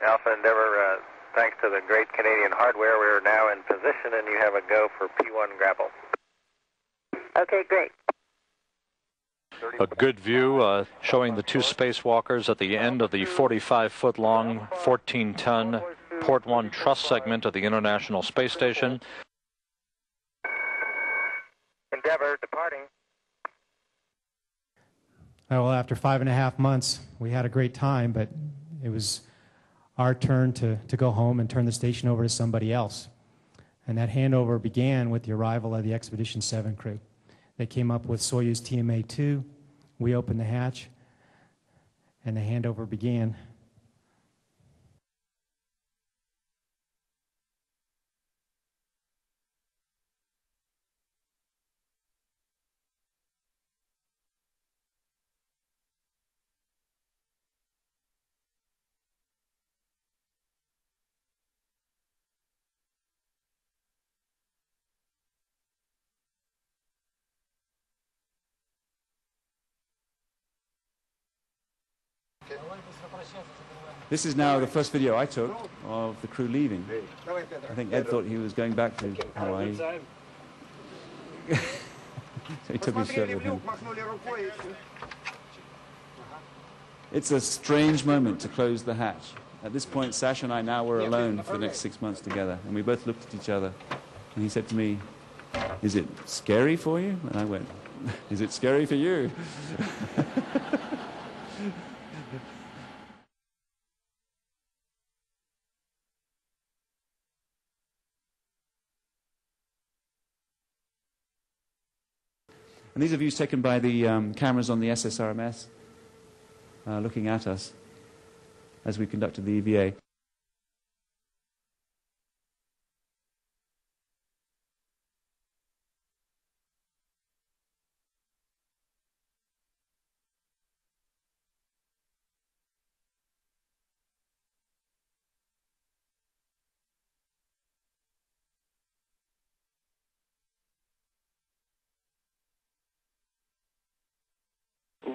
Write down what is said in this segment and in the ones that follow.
Alpha Endeavor, thanks to the great Canadian hardware, we're now in position and you have a go for P1 grapple. Okay, great. A good view showing the two spacewalkers at the end of the 45-foot-long, 14-ton Port 1 truss segment of the International Space Station. Endeavor departing. Well, after 5.5 months, we had a great time, but it was our turn to go home and turn the station over to somebody else. And that handover began with the arrival of the Expedition 7 crew. They came up with Soyuz TMA-2. We opened the hatch, and the handover began. This is now the first video I took of the crew leaving. I think Ed thought he was going back to Hawaii. So he took his shirt with him. It's a strange moment to close the hatch. At this point, Sasha and I now were alone for the next 6 months together, and we both looked at each other. And he said to me, "Is it scary for you?" And I went, "Is it scary for you?" And these are views taken by the cameras on the SSRMS, looking at us as we conducted the EVA.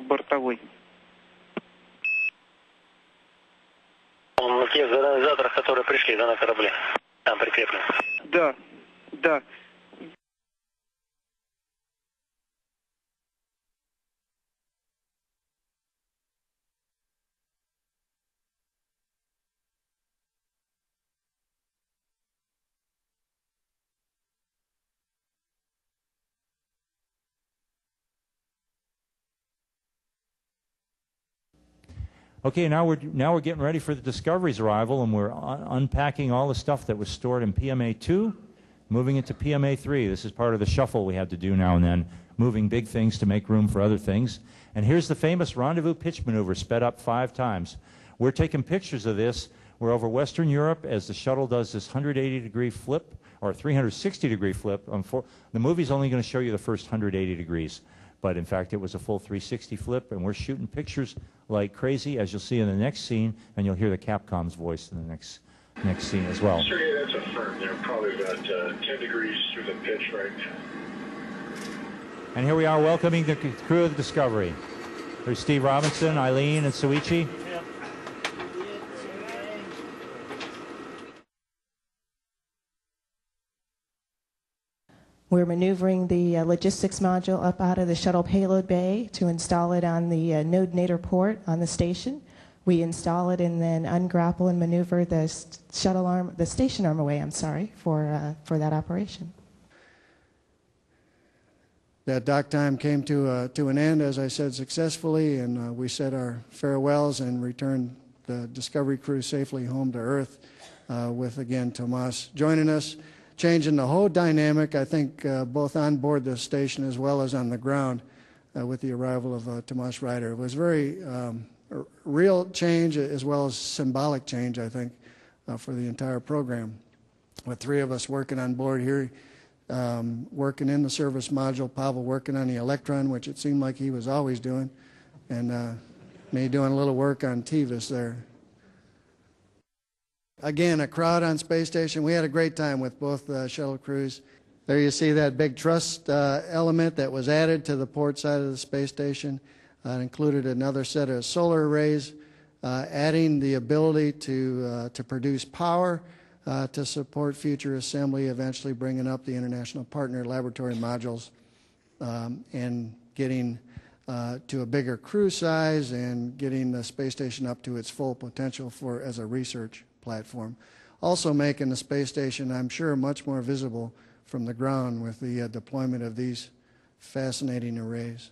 Бортовой. Он на тех организаторах, которые пришли, да, на корабле. Там прикреплен. Да, да. Okay, now we're getting ready for the Discovery's arrival, and we're unpacking all the stuff that was stored in PMA-2, moving it to PMA-3. This is part of the shuffle we have to do now and then, moving big things to make room for other things. And here's the famous rendezvous pitch maneuver, sped up 5 times. We're taking pictures of this. We're over Western Europe as the shuttle does this 180-degree flip, or 360-degree flip. The movie's only going to show you the first 180 degrees. But in fact, it was a full 360 flip, and we're shooting pictures like crazy, as you'll see in the next scene, and you'll hear the Capcom's voice in the next scene as well. Sure, yeah, that's affirmed. They're probably about 10 degrees through the pitch right now. And here we are welcoming the crew of the Discovery. There's Steve Robinson, Eileen, and Suichi. We're maneuvering the logistics module up out of the shuttle payload bay to install it on the node nadir port on the station. We install it and then ungrapple and maneuver the shuttle arm, the station arm away, for that operation. That dock time came to an end, as I said, successfully, and we said our farewells and returned the Discovery crew safely home to Earth with, again, Tomas joining us, changing the whole dynamic, I think, both on board the station as well as on the ground with the arrival of Tomas Ryder. It was very real change as well as symbolic change, I think, for the entire program. With 3 of us working on board here, working in the service module, Pavel working on the Electron, which it seemed like he was always doing, and me doing a little work on TVIS there. Again, a crowd on space station. We had a great time with both shuttle crews. There you see that big truss element that was added to the port side of the space station. It included another set of solar arrays adding the ability to produce power to support future assembly, eventually bringing up the International Partner Laboratory modules, and getting to a bigger crew size and getting the space station up to its full potential as a research platform. Also making the space station, I'm sure, much more visible from the ground with the deployment of these fascinating arrays.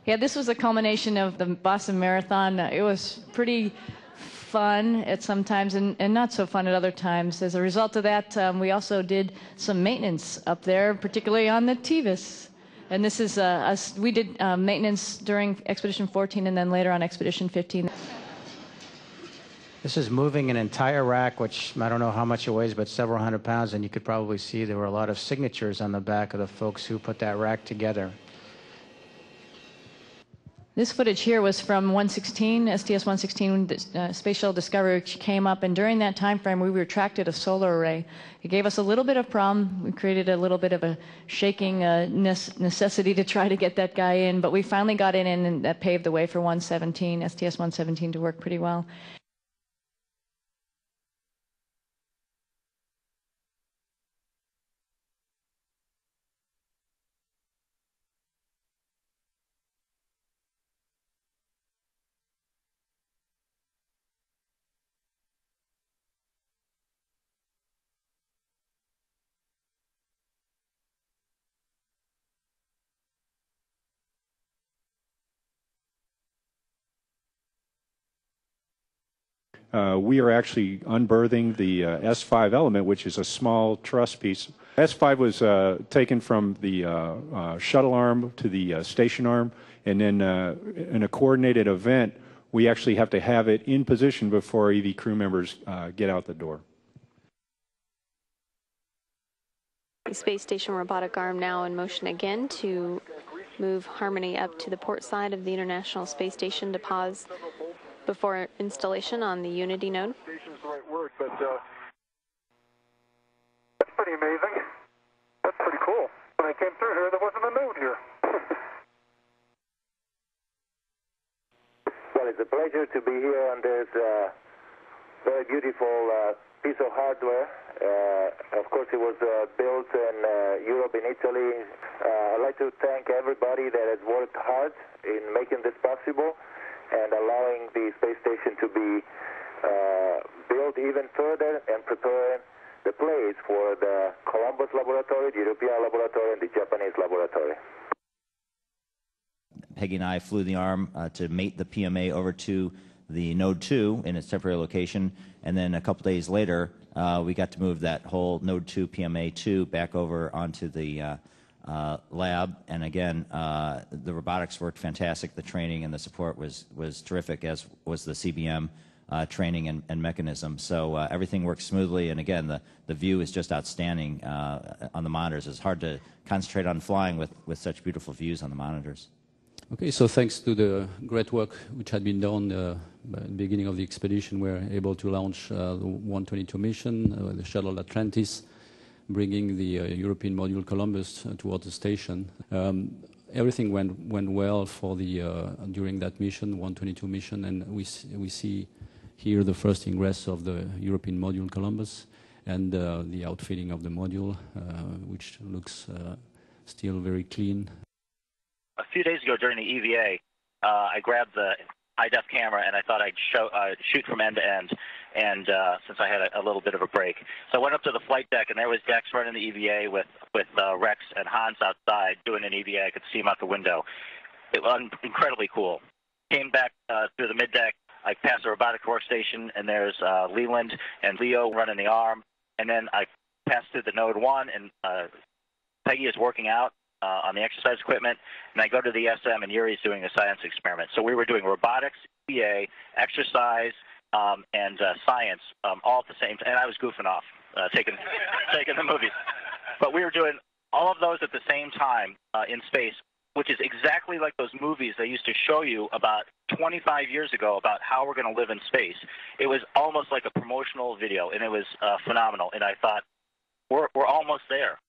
Yeah, this was a culmination of the Boston Marathon. It was pretty fun at some times and not so fun at other times. As a result of that, we also did some maintenance up there, particularly on the TVIS. And this is we did maintenance during Expedition 14 and then later on Expedition 15. This is moving an entire rack, which I don't know how much it weighs, but several hundred pounds, and you could probably see there were a lot of signatures on the back of the folks who put that rack together. This footage here was from 116, STS-116 Space Shuttle Discovery, which came up, and during that time frame we retracted a solar array. It gave us a little bit of problem. We created a little bit of a shaking necessity to try to get that guy in, but we finally got it in, and that paved the way for 117, STS-117 to work pretty well. We are actually unberthing the S5 element, which is a small truss piece. S5 was taken from the shuttle arm to the station arm, and then in a coordinated event, we actually have to have it in position before EV crew members get out the door. The space station robotic arm now in motion again to move Harmony up to the port side of the International Space Station to pause before installation on the Unity node. Station's the right word, but that's pretty amazing. That's pretty cool. When I came through here, there wasn't a node here. Well, it's a pleasure to be here on this very beautiful piece of hardware. Of course, it was built in Europe, in Italy. I'd like to thank everybody that has worked hard in making this possible and allowing the space station to be built even further and preparing the place for the Columbus laboratory, the European laboratory, and the Japanese laboratory. Peggy and I flew the arm to mate the PMA over to the Node 2 in its temporary location, and then a couple days later, we got to move that whole Node 2 PMA 2 back over onto the lab, and again, the robotics worked fantastic. The training and the support was terrific, as was the CBM training and mechanism. So everything works smoothly, and again, the view is just outstanding on the monitors. It's hard to concentrate on flying with such beautiful views on the monitors. Okay, so thanks to the great work which had been done at the beginning of the expedition, we were able to launch the 122 mission, the shuttle Atlantis, bringing the European module Columbus towards the station. Everything went well for the during that mission, 122 mission, and we see here the first ingress of the European module Columbus and the outfitting of the module, which looks still very clean. A few days ago during the EVA, I grabbed the high-def camera and I thought I'd shoot from end to end, and since I had a little bit of a break. So I went up to the flight deck, and there was Dex running the EVA with Rex and Hans outside doing an EVA. I could see him out the window. It was incredibly cool. Came back through the mid-deck. I passed the robotic workstation, and there's Leland and Leo running the arm. And then I passed through the Node 1, and Peggy is working out on the exercise equipment, and I go to the SM, and Yuri's doing a science experiment. So we were doing robotics, EVA, exercise, and science all at the same time, and I was goofing off, taking the movies. But we were doing all of those at the same time in space, which is exactly like those movies they used to show you about 25 years ago about how we're going to live in space. It was almost like a promotional video, and it was phenomenal. And I thought, we're almost there.